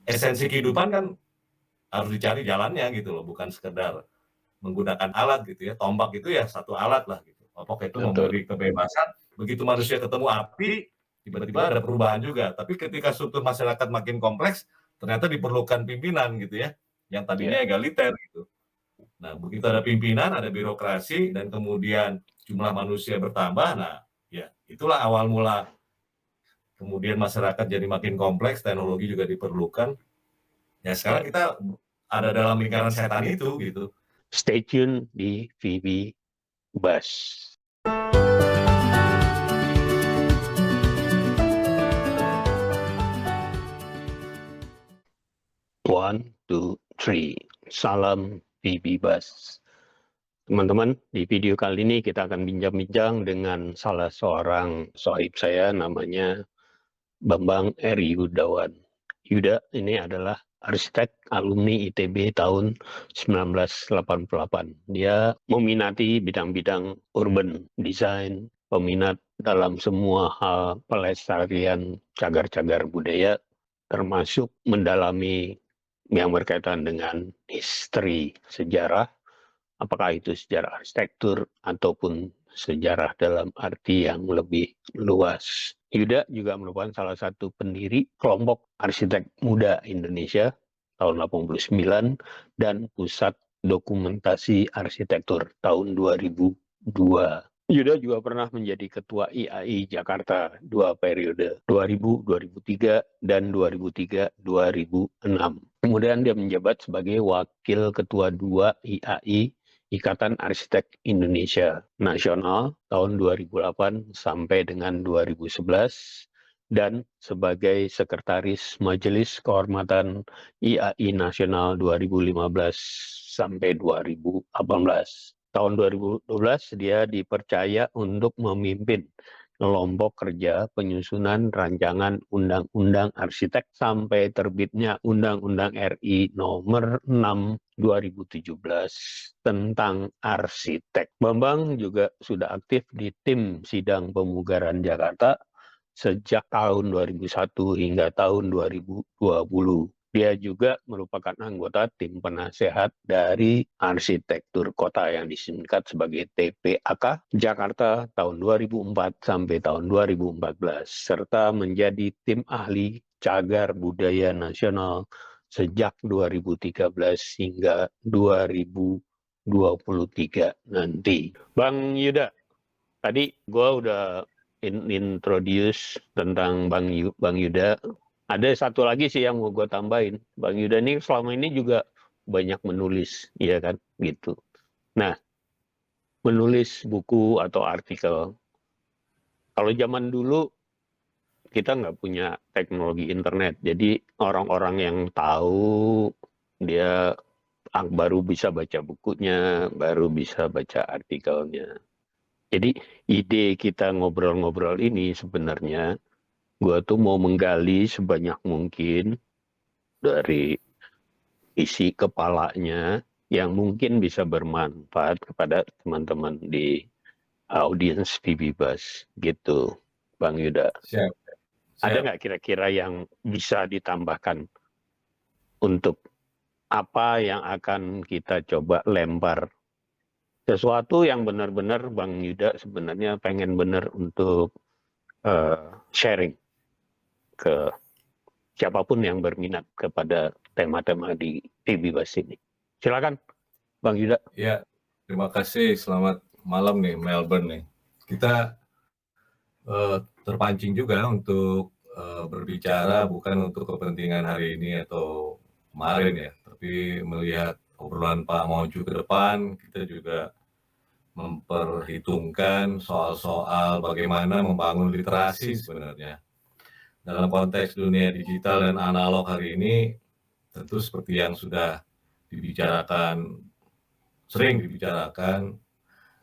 esensi kehidupan kan harus dicari jalannya gitu loh, bukan sekedar menggunakan alat gitu ya. Tombak itu ya satu alat lah gitu. Tombak itu Betul. memberi kebebasan, begitu manusia ketemu api, tiba-tiba ada perubahan juga. Tapi ketika struktur masyarakat makin kompleks, ternyata diperlukan pimpinan gitu ya, yang tadinya Ya. egaliter gitu. Nah, begitu ada pimpinan, ada birokrasi, dan kemudian jumlah manusia bertambah, nah ya itulah awal mula kemudian masyarakat jadi makin kompleks, teknologi juga diperlukan. Ya sekarang Ya. kita ada dalam lingkaran setan itu gitu. Stay tune di VB Bus. One, two, three. Salam VB Bus. Teman-teman, di video kali ini kita akan bincang-bincang dengan salah seorang sohib saya, namanya Bambang Eri Yudawan. Yuda ini adalah arsitek alumni ITB tahun 1988. Dia meminati bidang-bidang urban design, peminat dalam semua hal pelestarian cagar-cagar budaya, termasuk mendalami yang berkaitan dengan history, sejarah, apakah itu sejarah arsitektur ataupun sejarah dalam arti yang lebih luas. Yuda juga merupakan salah satu pendiri kelompok arsitek muda Indonesia tahun 89 dan pusat dokumentasi arsitektur tahun 2002. Yuda juga pernah menjadi ketua IAI Jakarta 2 periode, 2000-2003 dan 2003-2006. Kemudian dia menjabat sebagai wakil ketua 2 IAI Ikatan Arsitek Indonesia Nasional tahun 2008 sampai dengan 2011 dan sebagai sekretaris Majelis Kehormatan IAI Nasional 2015 sampai 2018. Tahun 2012 dia dipercaya untuk memimpin kelompok kerja penyusunan rancangan Undang-Undang Arsitek sampai terbitnya Undang-Undang RI Nomor 6 2017 tentang arsitek. Bambang juga sudah aktif di tim sidang pemugaran Jakarta sejak tahun 2001 hingga tahun 2020. Dia juga merupakan anggota tim penasehat dari arsitektur kota yang disingkat sebagai TPAK Jakarta tahun 2004 sampai tahun 2014, serta menjadi tim ahli cagar budaya nasional sejak 2013 hingga 2023 nanti. Bang Yuda, tadi gue udah introduce tentang Bang Yuda. Ada satu lagi sih yang mau gue tambahin. Bang Yuda ini selama ini juga banyak menulis, ya kan, gitu. Nah, menulis buku atau artikel. Kalau zaman dulu kita nggak punya teknologi internet, jadi orang-orang yang tahu dia baru bisa baca bukunya, baru bisa baca artikelnya. Jadi ide kita ngobrol-ngobrol ini sebenarnya gue tuh mau menggali sebanyak mungkin dari isi kepalanya yang mungkin bisa bermanfaat kepada teman-teman di audiens Vibibas gitu, Bang Yuda. Siap, Ada siap. nggak kira-kira yang bisa ditambahkan untuk apa yang akan kita coba lempar? Sesuatu yang benar-benar Bang Yuda sebenarnya pengen benar untuk sharing ke siapapun yang berminat kepada tema-tema di Vibibas ini. Silakan, Bang Yuda. Ya, terima kasih. Selamat malam nih Melbourne nih. Kita terpancing juga untuk berbicara bukan untuk kepentingan hari ini atau kemarin ya, tapi melihat obrolan Pak Moju ke depan, kita juga memperhitungkan soal-soal bagaimana membangun literasi sebenarnya. Dalam konteks dunia digital dan analog hari ini, tentu seperti yang sudah dibicarakan, sering dibicarakan,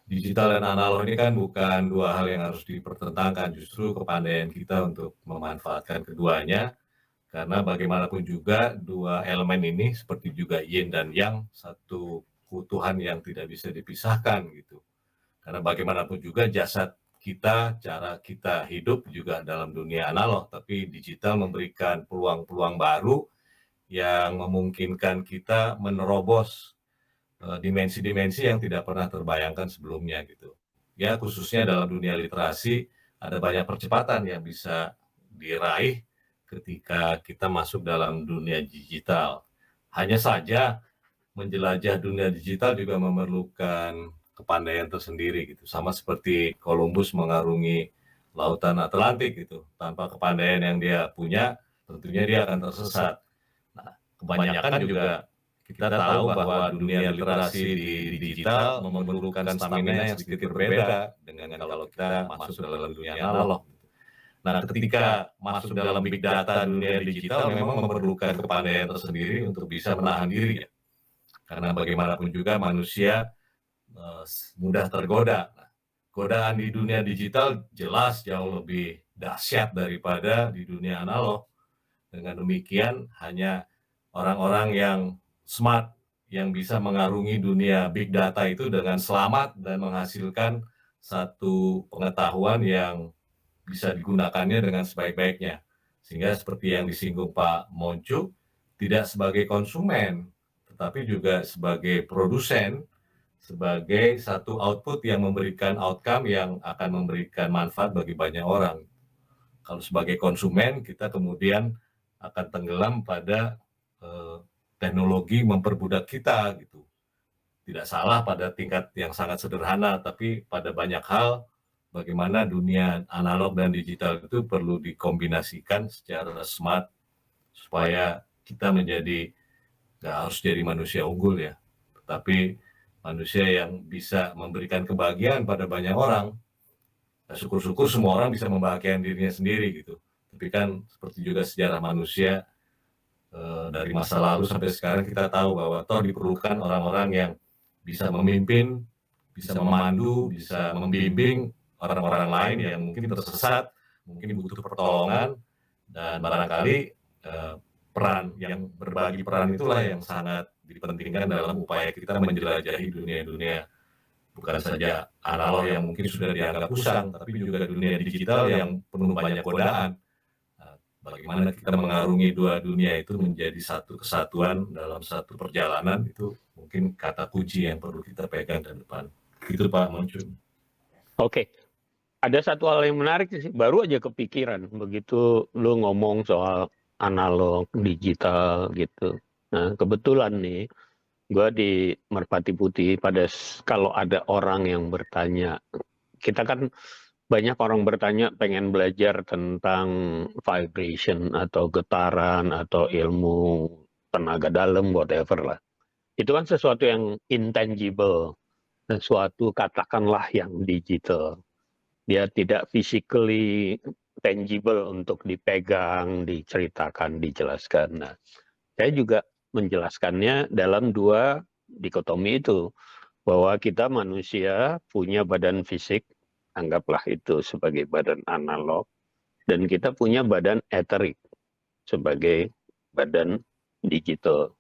digital dan analog ini kan bukan dua hal yang harus dipertentangkan, justru kepandaian kita untuk memanfaatkan keduanya, karena bagaimanapun juga dua elemen ini seperti juga yin dan yang, satu keutuhan yang tidak bisa dipisahkan gitu. Karena bagaimanapun juga jasad kita, cara kita hidup juga dalam dunia analog, tapi digital memberikan peluang-peluang baru yang memungkinkan kita menerobos dimensi-dimensi yang tidak pernah terbayangkan sebelumnya gitu. Ya khususnya dalam dunia literasi ada banyak percepatan yang bisa diraih ketika kita masuk dalam dunia digital. Hanya saja menjelajah dunia digital juga memerlukan kepandaian tersendiri gitu. Sama seperti Columbus mengarungi lautan Atlantik gitu. Tanpa kepandaian yang dia punya, tentunya dia akan tersesat. Nah, kebanyakan juga kita tahu bahwa dunia literasi di digital memerlukan stamina yang sedikit berbeda dengan kalau kita masuk dalam dunia analog. Nah, ketika masuk dalam big data dunia digital memang memerlukan kepandaian tersendiri untuk bisa menahan diri ya. Karena bagaimanapun juga manusia mudah tergoda. Nah, godaan di dunia digital jelas jauh lebih dahsyat daripada di dunia analog. Dengan demikian hanya orang-orang yang smart yang bisa mengarungi dunia big data itu dengan selamat dan menghasilkan satu pengetahuan yang bisa digunakannya dengan sebaik-baiknya. Sehingga seperti yang disinggung Pak Moncu, tidak sebagai konsumen, tetapi juga sebagai produsen, sebagai satu output yang memberikan outcome yang akan memberikan manfaat bagi banyak orang. Kalau sebagai konsumen, kita kemudian akan tenggelam pada teknologi memperbudak kita gitu. Tidak salah pada tingkat yang sangat sederhana, tapi pada banyak hal bagaimana dunia analog dan digital itu perlu dikombinasikan secara smart supaya kita menjadi nggak harus jadi manusia unggul ya, tetapi manusia yang bisa memberikan kebahagiaan pada banyak orang. Nah, syukur-syukur semua orang bisa membahagiakan dirinya sendiri gitu. Tapi kan seperti juga sejarah manusia dari masa lalu sampai sekarang kita tahu bahwa toh diperlukan orang-orang yang bisa memimpin, bisa memandu, bisa membimbing orang-orang lain yang mungkin tersesat, mungkin butuh pertolongan, dan barangkali peran yang berbagi peran itulah yang sangat dipentingkan dalam upaya kita menjelajahi dunia-dunia bukan saja analog yang mungkin sudah dianggap usang, tapi juga dunia digital yang penuh banyak godaan. Bagaimana kita mengarungi dua dunia itu menjadi satu kesatuan dalam satu perjalanan, itu mungkin kata kunci yang perlu kita pegang ke depan. Itu Pak Moncu. Oke. Ada satu hal yang menarik sih, baru aja kepikiran begitu lu ngomong soal analog, digital gitu. Nah, kebetulan nih, gua di Merpati Putih kalau ada orang yang bertanya, kita kan banyak orang bertanya pengen belajar tentang vibration atau getaran atau ilmu tenaga dalam, whatever lah. Itu kan sesuatu yang intangible, sesuatu katakanlah yang digital. Dia tidak physically tangible untuk dipegang, diceritakan, dijelaskan. Nah, saya juga menjelaskannya dalam dua dikotomi itu, bahwa kita manusia punya badan fisik, anggaplah itu sebagai badan analog, dan kita punya badan eterik sebagai badan digital.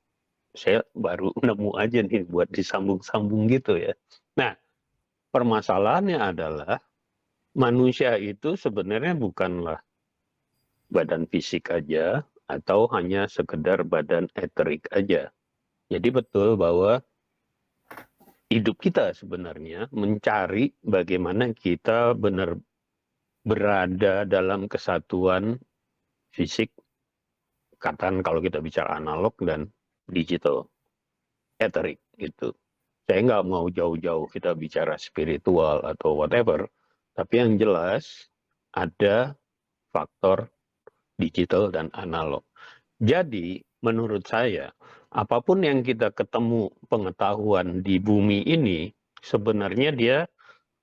Saya baru nemu aja nih buat disambung-sambung gitu ya. Nah, permasalahannya adalah manusia itu sebenarnya bukanlah badan fisik aja atau hanya sekedar badan eterik aja. Jadi betul bahwa hidup kita sebenarnya mencari bagaimana kita benar berada dalam kesatuan fisik, katakan kalau kita bicara analog dan digital, eterik gitu. Saya nggak mau jauh-jauh kita bicara spiritual atau whatever, tapi yang jelas ada faktor digital dan analog. Jadi menurut saya, apapun yang kita ketemu pengetahuan di bumi ini, sebenarnya dia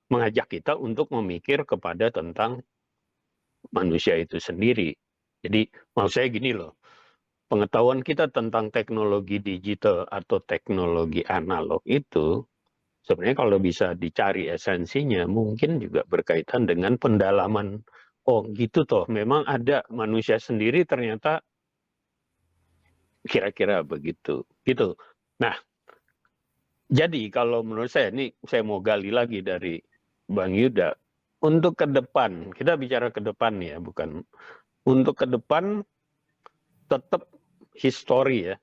mengajak kita untuk memikir kepada tentang manusia itu sendiri. Jadi maksud saya gini loh, pengetahuan kita tentang teknologi digital atau teknologi analog itu sebenarnya kalau bisa dicari esensinya mungkin juga berkaitan dengan pendalaman. Oh gitu toh, memang ada manusia sendiri ternyata kira-kira begitu. Gitu. Nah, jadi kalau menurut saya, ini saya mau gali lagi dari Bang Yuda. Untuk ke depan, kita bicara ke depan ya, bukan. Untuk ke depan tetap history ya.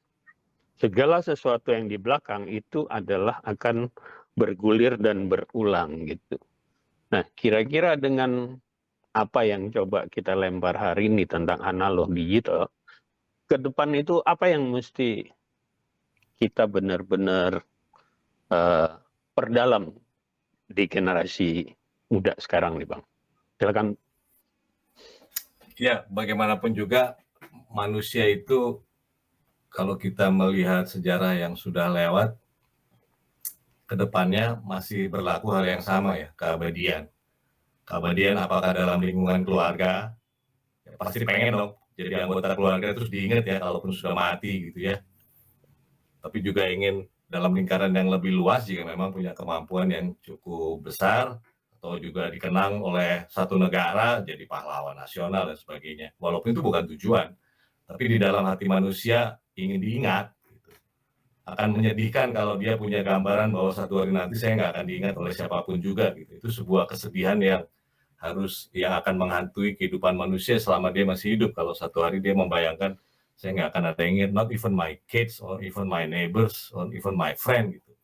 Segala sesuatu yang di belakang itu adalah akan bergulir dan berulang gitu. Nah, kira-kira dengan apa yang coba kita lempar hari ini tentang analog digital, ke depan itu apa yang mesti kita benar-benar perdalam di generasi muda sekarang nih Bang? Silakan. Ya, bagaimanapun juga manusia itu kalau kita melihat sejarah yang sudah lewat, kedepannya masih berlaku hal yang sama ya, keabadian. Keabadian apakah dalam lingkungan keluarga, ya pasti pengen dong jadi anggota keluarga terus diingat ya kalaupun sudah mati gitu ya. Tapi juga ingin dalam lingkaran yang lebih luas jika memang punya kemampuan yang cukup besar atau juga dikenang oleh satu negara jadi pahlawan nasional dan sebagainya. Walaupun itu bukan tujuan, tapi di dalam hati manusia ingin diingat. Gitu. Akan menyedihkan kalau dia punya gambaran bahwa satu hari nanti saya nggak akan diingat oleh siapapun juga. Gitu. Itu sebuah kesedihan yang akan menghantui kehidupan manusia selama dia masih hidup. Kalau satu hari dia membayangkan saya nggak akan ada yang ingat, not even my kids or even my neighbors or even my friend gitu.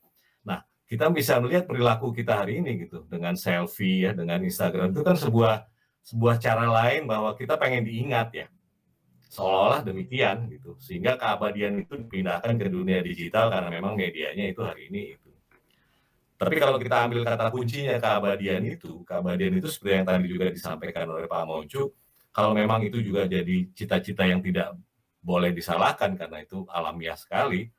Nah, kita bisa melihat perilaku kita hari ini gitu dengan selfie ya, dengan Instagram itu kan sebuah cara lain bahwa kita pengen diingat ya. Seolah-olah demikian gitu. Sehingga keabadian itu dipindahkan ke dunia digital karena memang medianya itu hari ini itu. Tapi kalau kita ambil kata kuncinya keabadian itu seperti yang tadi juga disampaikan oleh Pak Moncu, kalau memang itu juga jadi cita-cita yang tidak boleh disalahkan karena itu alamiah sekali,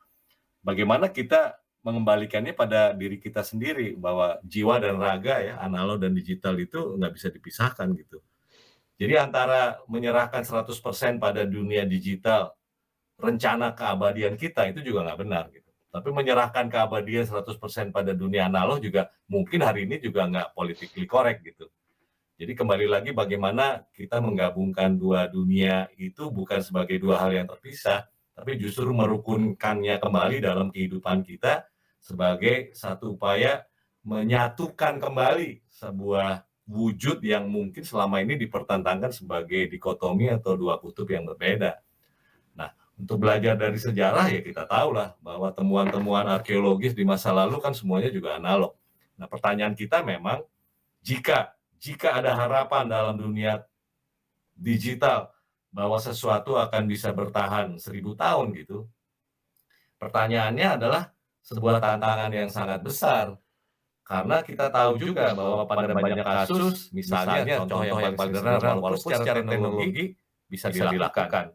bagaimana kita mengembalikannya pada diri kita sendiri, bahwa jiwa dan raga ya, analog dan digital itu nggak bisa dipisahkan gitu. Jadi antara menyerahkan 100% pada dunia digital, rencana keabadian kita itu juga nggak benar gitu. Tapi menyerahkan keabadian 100% pada dunia analog juga mungkin hari ini juga nggak politically correct gitu. Jadi kembali lagi bagaimana kita menggabungkan dua dunia itu bukan sebagai dua hal yang terpisah, tapi justru merukunkannya kembali dalam kehidupan kita sebagai satu upaya menyatukan kembali sebuah wujud yang mungkin selama ini dipertentangkan sebagai dikotomi atau dua kutub yang berbeda. Nah, untuk belajar dari sejarah ya kita tahulah bahwa temuan-temuan arkeologis di masa lalu kan semuanya juga analog. Nah, pertanyaan kita memang jika ada harapan dalam dunia digital bahwa sesuatu akan bisa bertahan 1000 tahun gitu, pertanyaannya adalah sebuah tantangan yang sangat besar. Karena kita tahu juga bahwa pada banyak kasus, misalnya contoh yang paling sederhana, walaupun secara teknologi bisa dilakukan,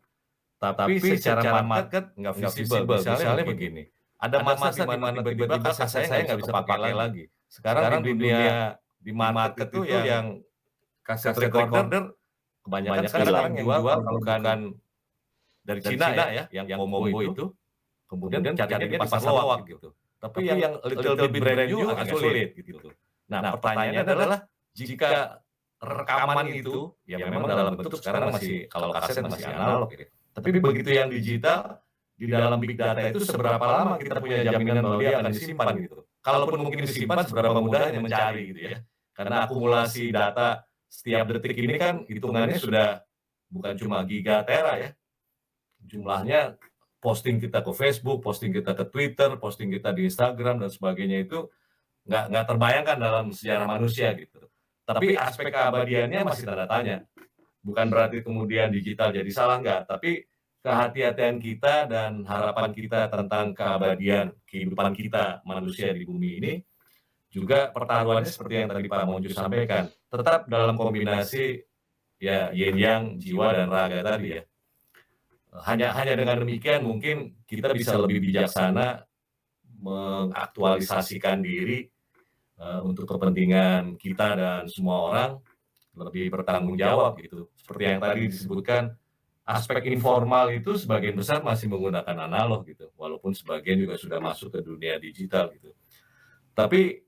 tapi secara market nggak visible. Misalnya begini, ada masa di mana tiba-tiba kaset saya nggak bisa pakai lagi. Sekarang di dunia di market itu yang kaset recorder kebanyakan sekarang yang jual kalau bukan dari Cina ya, yang Momo itu, kemudian carinya di pasar lowak gitu. Tapi yang little bit brand new agak sulit gitu. Nah, pertanyaannya adalah jika rekaman itu ya memang dalam bentuk sekarang masih, kalau kaset masih analog ya. Tapi begitu yang digital di dalam big data itu seberapa lama kita punya jaminan bahwa dia akan disimpan gitu. Kalaupun mungkin disimpan, seberapa mudahnya mencari gitu ya. Karena akumulasi data setiap detik ini kan hitungannya sudah bukan cuma gigatera ya. Jumlahnya posting kita ke Facebook, posting kita ke Twitter, posting kita di Instagram dan sebagainya itu nggak terbayangkan dalam sejarah manusia gitu. Tapi aspek keabadiannya masih tanda tanya. Bukan berarti kemudian digital jadi salah, nggak. Tapi kehati-hatian kita dan harapan kita tentang keabadian kehidupan kita manusia di bumi ini juga pertaruhannya seperti yang tadi Pak Monju sampaikan, tetap dalam kombinasi ya yin yang, jiwa dan raga tadi ya. Hanya dengan demikian mungkin kita bisa lebih bijaksana mengaktualisasikan diri untuk kepentingan kita dan semua orang, lebih bertanggung jawab gitu. Seperti yang tadi disebutkan, aspek informal itu sebagian besar masih menggunakan analog gitu, walaupun sebagian juga sudah masuk ke dunia digital gitu. Tapi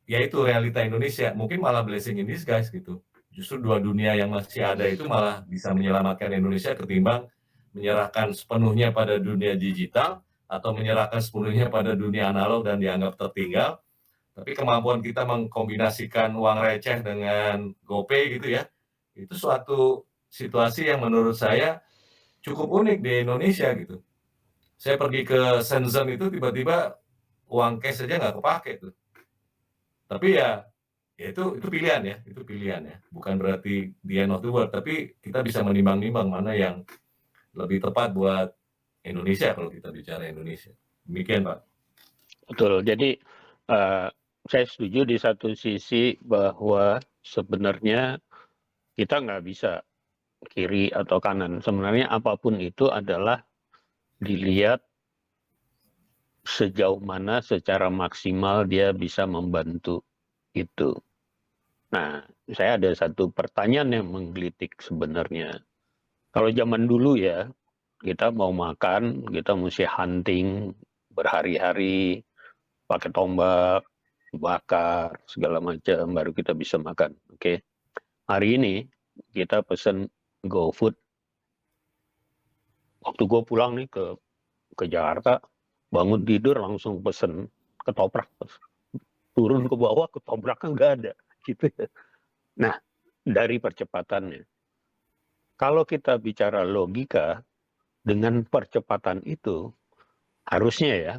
ya itu realita Indonesia, mungkin malah blessing in disguise gitu. Justru dua dunia yang masih ada itu malah bisa menyelamatkan Indonesia ketimbang menyerahkan sepenuhnya pada dunia digital atau menyerahkan sepenuhnya pada dunia analog dan dianggap tertinggal. Tapi kemampuan kita mengkombinasikan uang receh dengan GoPay gitu ya, itu suatu situasi yang menurut saya cukup unik di Indonesia gitu. Saya pergi ke Shenzhen itu tiba-tiba uang cash saja nggak kepake tuh. Tapi ya itu pilihan ya, itu pilihan ya. Bukan berarti the end of the world, tapi kita bisa menimbang-nimbang mana yang lebih tepat buat Indonesia kalau kita bicara Indonesia. Demikian, Pak. Betul. Jadi saya setuju di satu sisi bahwa sebenarnya kita nggak bisa kiri atau kanan. Sebenarnya apapun itu adalah dilihat sejauh mana secara maksimal dia bisa membantu itu. Nah, saya ada satu pertanyaan yang menggelitik sebenarnya. Kalau zaman dulu ya, kita mau makan, kita mesti hunting berhari-hari, pakai tombak, bakar, segala macam, baru kita bisa makan. Oke. Hari ini, kita pesen GoFood. Waktu gue pulang nih ke Jakarta, bangun tidur langsung pesen ketoprak. Turun ke bawah, ketopraknya nggak ada. Gitu. Nah, dari percepatannya. Kalau kita bicara logika, dengan percepatan itu, harusnya ya,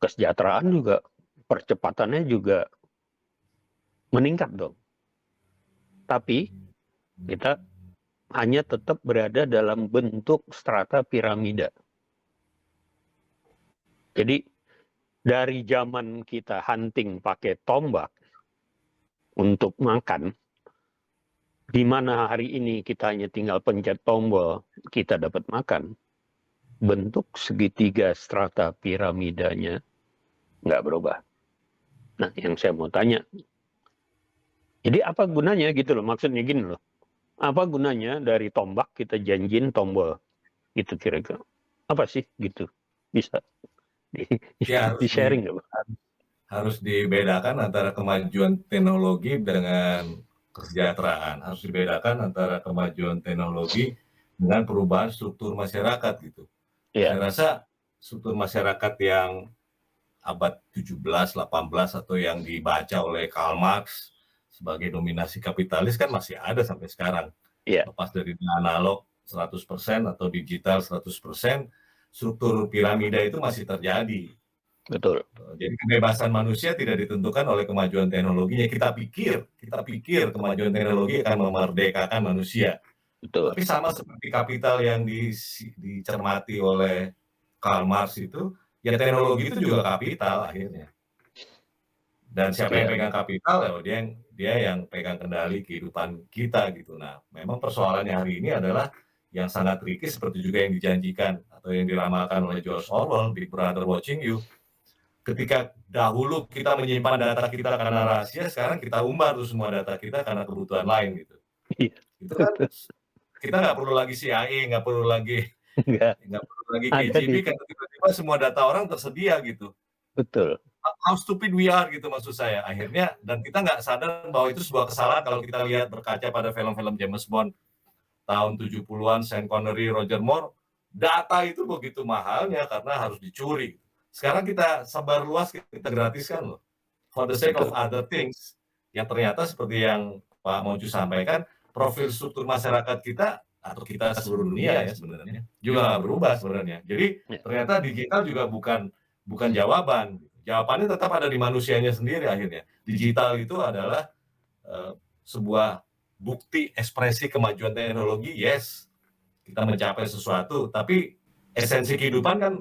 kesejahteraan juga, percepatannya juga meningkat dong. Tapi, kita hanya tetap berada dalam bentuk strata piramida. Jadi, dari zaman kita hunting pakai tombak untuk makan, di mana hari ini kita hanya tinggal pencet tombol, kita dapat makan, bentuk segitiga strata piramidanya nggak berubah. Nah, yang saya mau tanya, jadi apa gunanya gitu loh, maksudnya gini loh, apa gunanya dari tombak kita janjiin tombol, gitu kira-kira. Apa sih gitu, bisa Ya di sharing nggak, Pak? harus dibedakan antara kemajuan teknologi dengan kesejahteraan. Harus dibedakan antara kemajuan teknologi dengan perubahan struktur masyarakat gitu. Iya, Saya rasa struktur masyarakat yang abad 17, 18 atau yang dibaca oleh Karl Marx sebagai dominasi kapitalis kan masih ada sampai sekarang. iya, Lepas dari analog 100% atau digital 100%, struktur piramida itu masih terjadi. betul, Jadi kebebasan manusia tidak ditentukan oleh kemajuan teknologinya. Kita pikir kemajuan teknologi akan memerdekakan manusia. betul, Tapi sama seperti kapital yang dicermati oleh Karl Marx itu, ya teknologi itu juga kapital akhirnya. Dan siapa yang iya, pegang kapital, ya dia yang pegang kendali kehidupan kita gitu. Nah, memang persoalannya hari ini adalah yang sangat tricky seperti juga yang dijanjikan atau yang diramalkan oleh George Orwell, Big Brother Watching You. Ketika dahulu kita menyimpan data kita karena rahasia, sekarang kita umbar tuh semua data kita karena kebutuhan lain gitu. iya, Itu kan kita nggak perlu lagi CIA, enggak, nggak perlu lagi ada KGB di, karena tiba-tiba semua data orang tersedia gitu. betul, How stupid we are gitu maksud saya. Akhirnya dan kita nggak sadar bahwa itu sebuah kesalahan kalau kita lihat berkaca pada film-film James Bond tahun 70-an, Sean Connery, Roger Moore, data itu begitu mahalnya karena harus dicuri. Sekarang kita sebar luas, kita gratiskan loh. For the sake of betul, other things, yang ternyata seperti yang Pak Moju sampaikan, profil struktur masyarakat kita atau kita seluruh dunia ya sebenarnya juga nggak berubah sebenarnya. Jadi ya, ternyata digital juga bukan jawaban. Jawabannya tetap ada di manusianya sendiri akhirnya. Digital itu adalah sebuah bukti ekspresi kemajuan teknologi, yes, kita mencapai sesuatu, tapi esensi kehidupan kan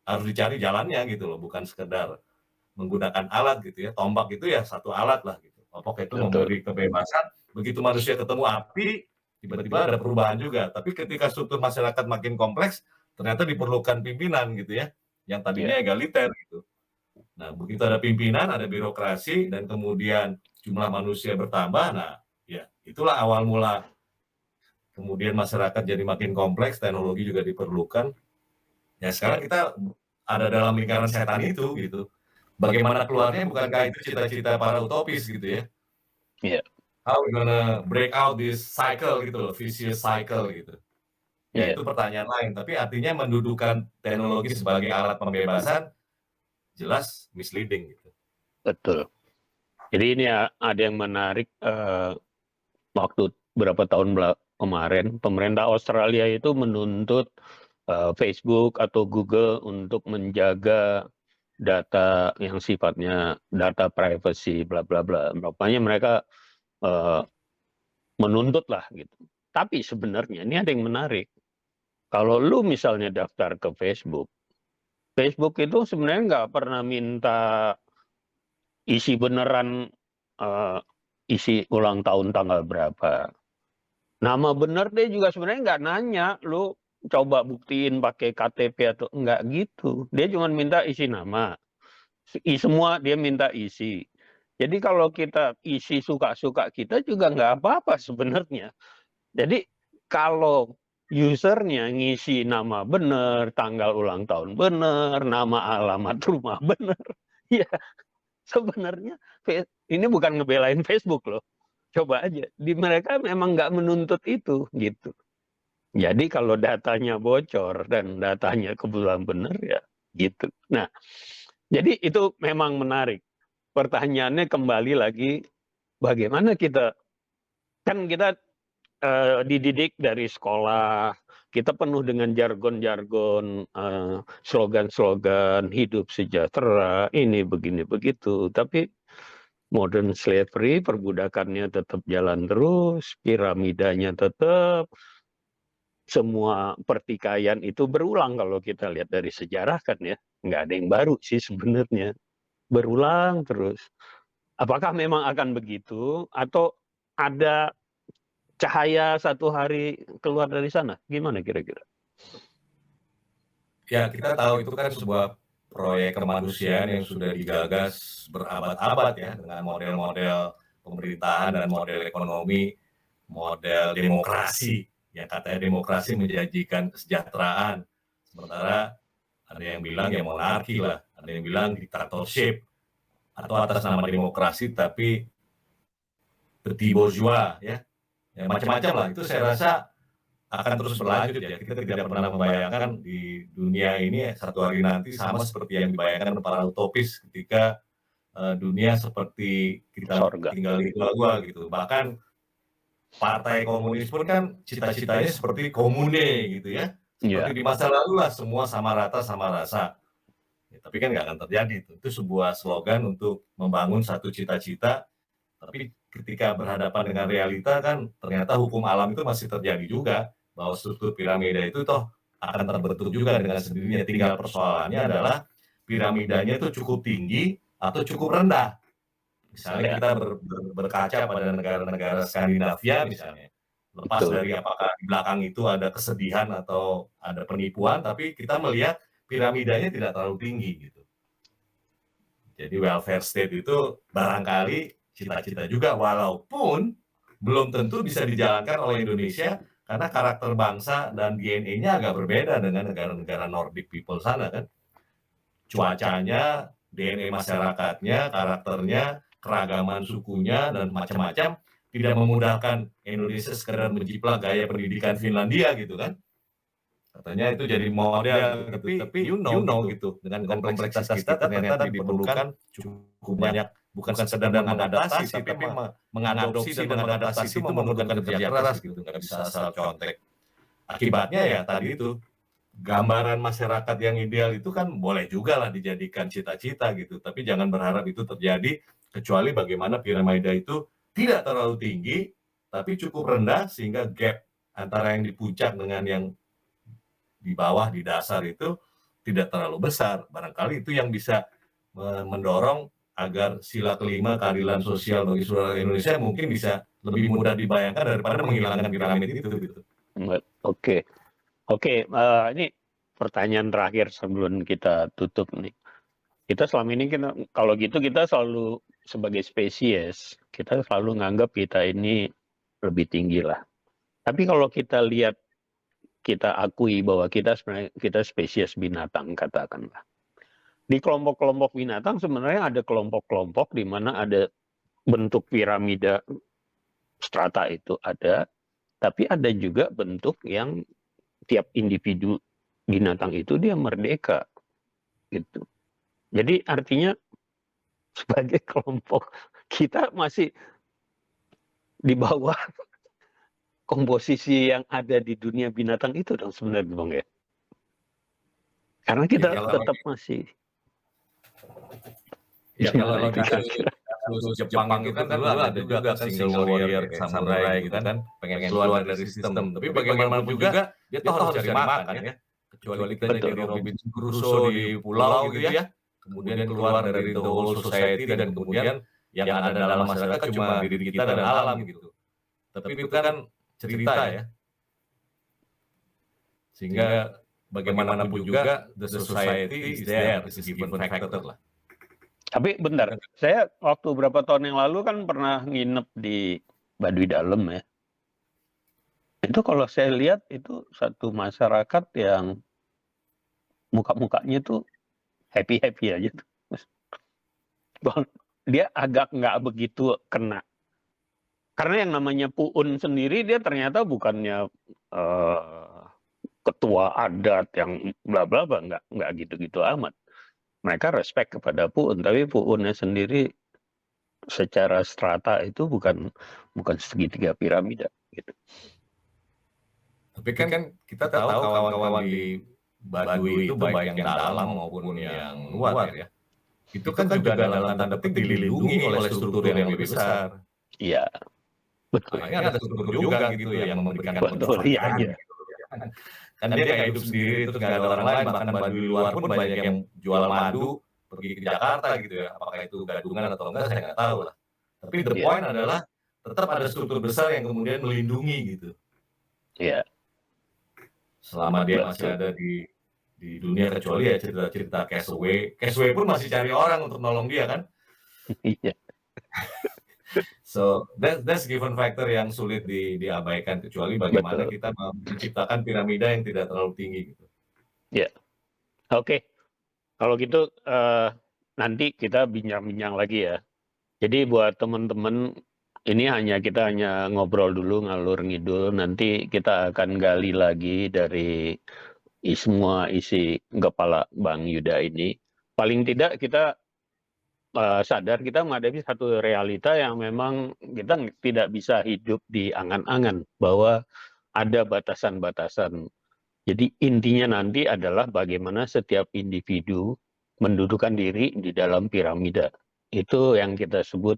harus dicari jalannya gitu loh, bukan sekedar menggunakan alat gitu ya. Tombak itu ya satu alat lah gitu. Tombak itu betul, memberi kebebasan, begitu manusia ketemu api, tiba-tiba ada perubahan juga. Tapi ketika struktur masyarakat makin kompleks, ternyata diperlukan pimpinan gitu ya, yang ya, tadinya egaliter gitu. Nah, begitu ada pimpinan, ada birokrasi, dan kemudian jumlah manusia bertambah, nah ya itulah awal mula. Kemudian masyarakat jadi makin kompleks, teknologi juga diperlukan. Ya ya, sekarang kita ada dalam lingkaran setan itu gitu. Bagaimana keluarnya bukankah itu cita-cita para utopis gitu ya. ya, How we gonna break out this cycle gitu loh, vicious cycle gitu. Ya ya, itu pertanyaan lain, tapi artinya mendudukan teknologi sebagai alat pembebasan jelas misleading gitu. betul. Jadi ini ada yang menarik, waktu berapa tahun kemarin pemerintah Australia itu menuntut Facebook atau Google untuk menjaga data yang sifatnya data privacy bla bla bla. Rupanya mereka eh, menuntut lah gitu. Tapi sebenarnya ini ada yang menarik. Kalau lu misalnya daftar ke Facebook, Facebook itu sebenarnya nggak pernah minta isi beneran, eh, isi ulang tahun tanggal berapa. Nama bener dia juga sebenarnya nggak nanya, lu coba buktiin pakai KTP atau enggak gitu. Dia cuma minta isi nama. Semua dia minta isi. Jadi kalau kita isi suka-suka kita juga nggak apa-apa sebenarnya. Jadi kalau usernya ngisi nama bener, tanggal ulang tahun bener, nama alamat rumah bener, ya sebenarnya ini bukan ngebelain Facebook loh. Coba aja, di mereka memang nggak menuntut itu gitu. Jadi kalau datanya bocor dan datanya kebetulan benar ya gitu. Nah, jadi itu memang menarik. Pertanyaannya kembali lagi, bagaimana kan kita dididik dari sekolah, kita penuh dengan jargon-jargon, slogan-slogan hidup sejahtera, ini begini begitu. Tapi modern slavery, perbudakannya tetap jalan terus, piramidanya tetap, semua pertikaian itu berulang kalau kita lihat dari sejarah kan ya. Nggak ada yang baru sih sebenarnya. Berulang terus. Apakah memang akan begitu atau ada cahaya satu hari keluar dari sana? Gimana kira-kira? Ya, kita tahu itu kan sebuah proyek kemanusiaan yang sudah digagas berabad-abad ya, dengan model-model pemerintahan dan model ekonomi, model demokrasi. Yang katanya demokrasi menjanjikan kesejahteraan. Sementara ada yang bilang ya monarki lah, ada yang bilang dictatorship, atau atas nama demokrasi tapi petit bourgeois ya, macam-macam lah. Itu saya rasa akan terus berlanjut ya. Kita tidak pernah membayangkan di dunia ini satu hari nanti sama seperti yang dibayangkan para utopis ketika dunia seperti kita Sorga. tinggal di gua gitu. Bahkan Partai Komunis pun kan cita-citanya seperti komune gitu ya. Seperti Iya. di masa lalu lah, semua sama rata sama rasa. Ya, tapi kan nggak akan terjadi. Itu sebuah slogan untuk membangun satu cita-cita, tapi ketika berhadapan dengan realita kan ternyata hukum alam itu masih terjadi juga, bahwa struktur piramida itu toh akan terbentuk juga dengan sendirinya. Tinggal persoalannya adalah piramidanya itu cukup tinggi atau cukup rendah. Misalnya Ya, kita berkaca pada negara-negara Skandinavia misalnya, lepas betul. dari apakah di belakang itu ada kesedihan atau ada penipuan, tapi kita melihat piramidanya tidak terlalu tinggi gitu. Jadi welfare state itu barangkali cita-cita juga, walaupun belum tentu bisa dijalankan oleh Indonesia karena karakter bangsa dan DNA-nya agak berbeda dengan negara-negara Nordic people sana kan. Cuacanya, DNA masyarakatnya, karakternya, keragaman sukunya, dan macam-macam tidak memudahkan Indonesia sekedar menjiplak gaya pendidikan Finlandia gitu kan. Katanya itu jadi model gitu, tapi you know gitu, dengan kompleksitas kita ternyata diperlukan cukup banyak, bukan sekedar mengadaptasi, tapi mengadopsi dan mengadaptasi itu memerlukan kerja keras gitu, nggak bisa asal contek. Akibatnya ya tadi itu, gambaran masyarakat yang ideal itu kan boleh juga lah dijadikan cita-cita gitu, tapi jangan berharap itu terjadi, kecuali bagaimana piramida itu tidak terlalu tinggi, tapi cukup rendah sehingga gap antara yang di puncak dengan yang di bawah, di dasar itu tidak terlalu besar. Barangkali itu yang bisa mendorong agar sila kelima keadilan sosial bagi seluruh Indonesia mungkin bisa lebih mudah dibayangkan daripada menghilangkan piramid itu gitu. Oke. Ini pertanyaan terakhir sebelum kita tutup nih. Kita selama ini kalau gitu kita selalu sebagai spesies, kita selalu nganggap kita ini lebih tinggi lah. Tapi kalau kita lihat, kita akui bahwa kita spesies binatang katakanlah. Di kelompok-kelompok binatang sebenarnya ada kelompok-kelompok di mana ada bentuk piramida strata itu ada, tapi ada juga bentuk yang tiap individu binatang itu dia merdeka gitu. Jadi artinya sebagai kelompok kita masih di bawah komposisi yang ada di dunia binatang itu dong sebenarnya, Bang, ya? Karena Ya kita kalau tetap masih kalau gimana di itu kira-kira? kasus Jepang itu kan dulu ada juga kan single warrior kayak samurai gitu kan, pengen keluar dari sistem. Tapi bagaimanapun juga dia tuh harus cari makan ya. Kecuali kita Betul. jadi Robinson Crusoe di pulau gitu ya, kemudian keluar dari the whole society dan kemudian yang ada dalam masyarakat cuma diri kita dan alam gitu. Tapi itu kan cerita ya. Sehingga bagaimanapun juga the society is there, is a given factor lah. Tapi bentar, saya waktu berapa tahun yang lalu kan pernah nginep di Baduy Dalam ya. Itu kalau saya lihat itu satu masyarakat yang muka-mukanya tuh happy-happy aja tuh. Bang, dia agak nggak begitu kena. Karena yang namanya Puun sendiri dia ternyata bukannya ketua adat yang bla bla bla, nggak gitu-gitu amat. Mereka respect kepada Puun, tapi Puunnya sendiri secara strata itu bukan segitiga piramida gitu. Tapi kan kita tahu kawan-kawan di Baduy itu baik yang dalam maupun yang luar ya. Itu kan juga dalam tanda petik dilindungi oleh struktur yang lebih besar. Iya, betul. Makanya ada struktur juga gitu yang memberikan Betul, iya, kepercayaan iya. gitu ya kan. Kan dia kayak hidup sendiri terus nggak ada orang lain, bahkan Baduy luar pun banyak yang jual madu pergi ke Jakarta gitu ya. Apakah itu gadungan atau enggak saya nggak tahu lah. Tapi the point adalah tetap ada struktur besar yang kemudian melindungi gitu. Iya. Selama dia masih ada di dunia, kecuali ya cerita-cerita Castaway. Castaway pun masih cari orang untuk nolong dia kan. Iya. So that's given factor yang sulit diabaikan, kecuali bagaimana kita menciptakan piramida yang tidak terlalu tinggi gitu. Ya. Oke. Kalau gitu nanti kita bincang-bincang lagi ya. Jadi buat teman-teman ini kita hanya ngobrol dulu ngalur ngidul, nanti kita akan gali lagi dari semua isi kepala Bang Yuda ini. Paling tidak kita sadar kita menghadapi satu realita yang memang kita tidak bisa hidup di angan-angan bahwa ada batasan-batasan. Jadi intinya nanti adalah bagaimana setiap individu mendudukan diri di dalam piramida. Itu yang kita sebut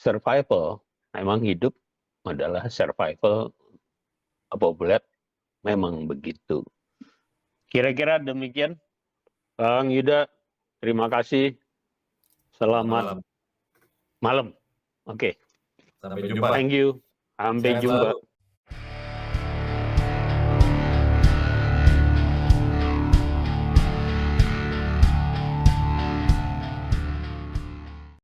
survival. Memang hidup adalah survival. Bulat memang begitu. Kira-kira demikian, Bang Yuda. Terima kasih. Selamat malam. Oke. Sampai jumpa. Thank you. Sampai jumpa.